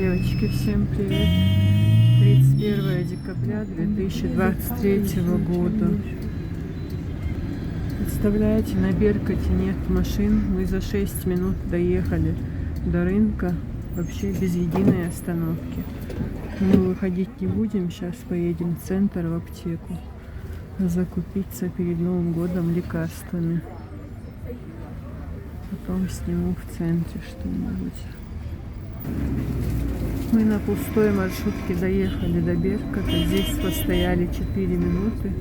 Девочки, всем привет! 31 декабря 2023 года. Представляете, на Беркуте нет машин. Мы за 6 минут доехали до рынка, вообще без единой остановки. Мы выходить не будем, сейчас поедем в центр, в аптеку, закупиться перед Новым годом лекарствами. Потом сниму в центре что-нибудь. Мы на пустой маршрутке доехали до Беркута. Здесь постояли 4 минуты.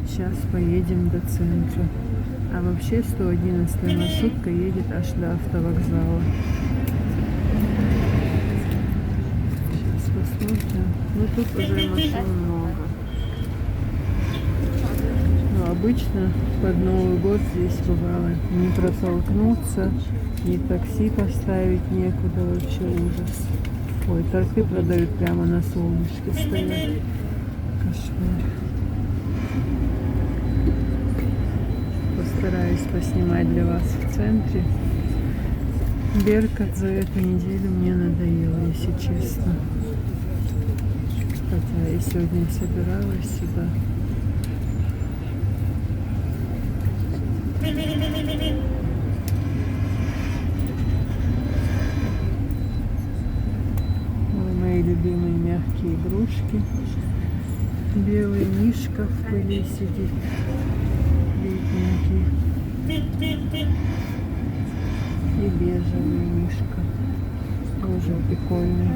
Сейчас поедем до центра. А вообще 111 маршрутка едет аж до автовокзала. Сейчас посмотрим. Ну тут уже машин много. Но обычно под Новый год здесь бывало не протолкнуться, ни такси поставить некуда, вообще ужас. Ой, торты продают прямо на солнышке, стоят. Кошмар. Постараюсь поснимать для вас в центре. Беркут за эту неделю мне надоело, если честно. Хотя я сегодня собиралась сюда. Мои любимые мягкие игрушки. Белый мишка в пыли сидит. Бедненький. И бежевый мишка. Тоже прикольный.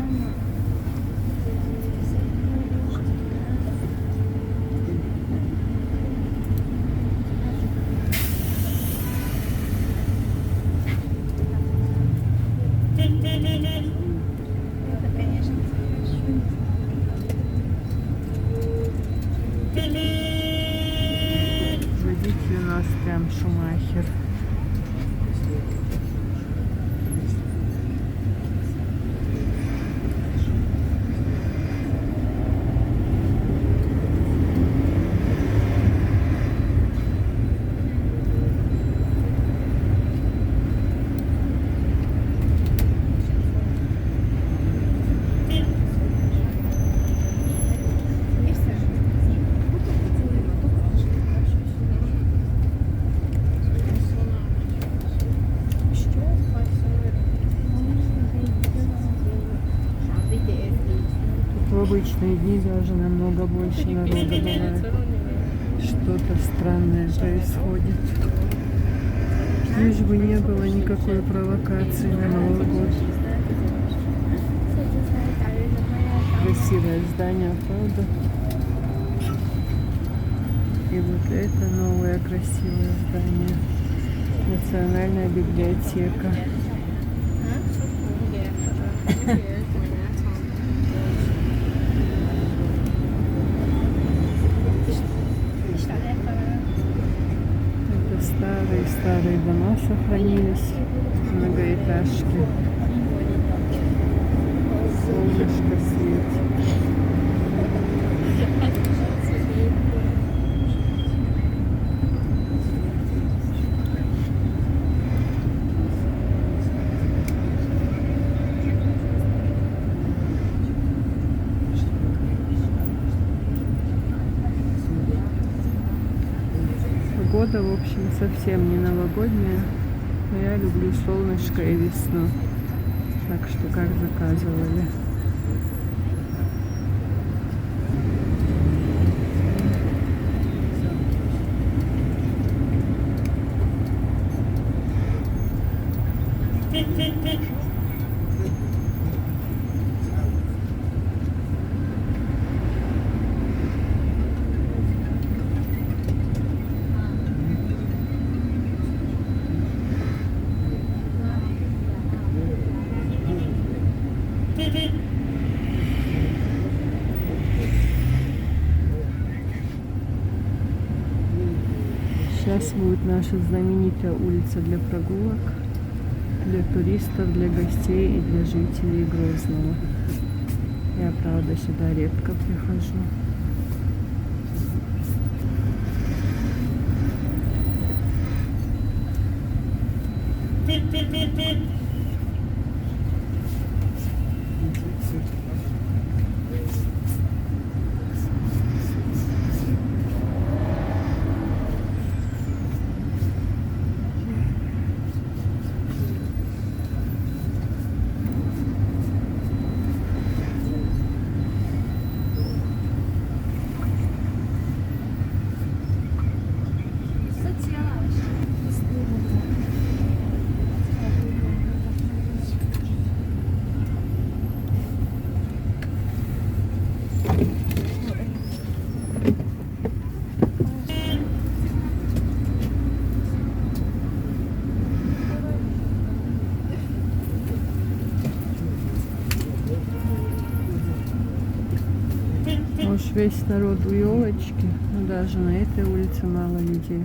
Водитель у нас прям Шумахер. В обычные дни даже намного больше народа бывает. Что-то странное происходит. Лишь бы не было никакой провокации на Новый год. Красивое здание, правда? И вот это новое красивое здание. Национальная библиотека. Старые дома сохранились, многоэтажки. Солнышко светит. Погода, в общем, совсем не новогодняя, но я люблю солнышко и весну, так что как заказывали. Сейчас будет наша знаменитая улица для прогулок, для туристов, для гостей и для жителей Грозного. Я, правда, сюда редко прихожу. уж весь народ у елочки, но даже на этой улице мало людей.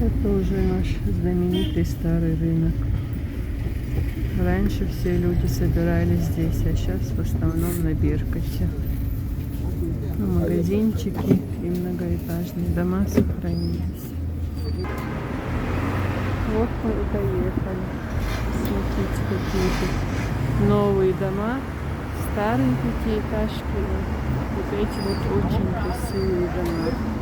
Это уже наш знаменитый старый рынок. Раньше все люди собирались здесь, а сейчас в основном на Беркуте. Магазинчики и многоэтажные дома сохранились. Вот мы и доехали. Смотрите, какие тут новые дома, старые пятиэтажки. Вот эти вот очень красивые дома.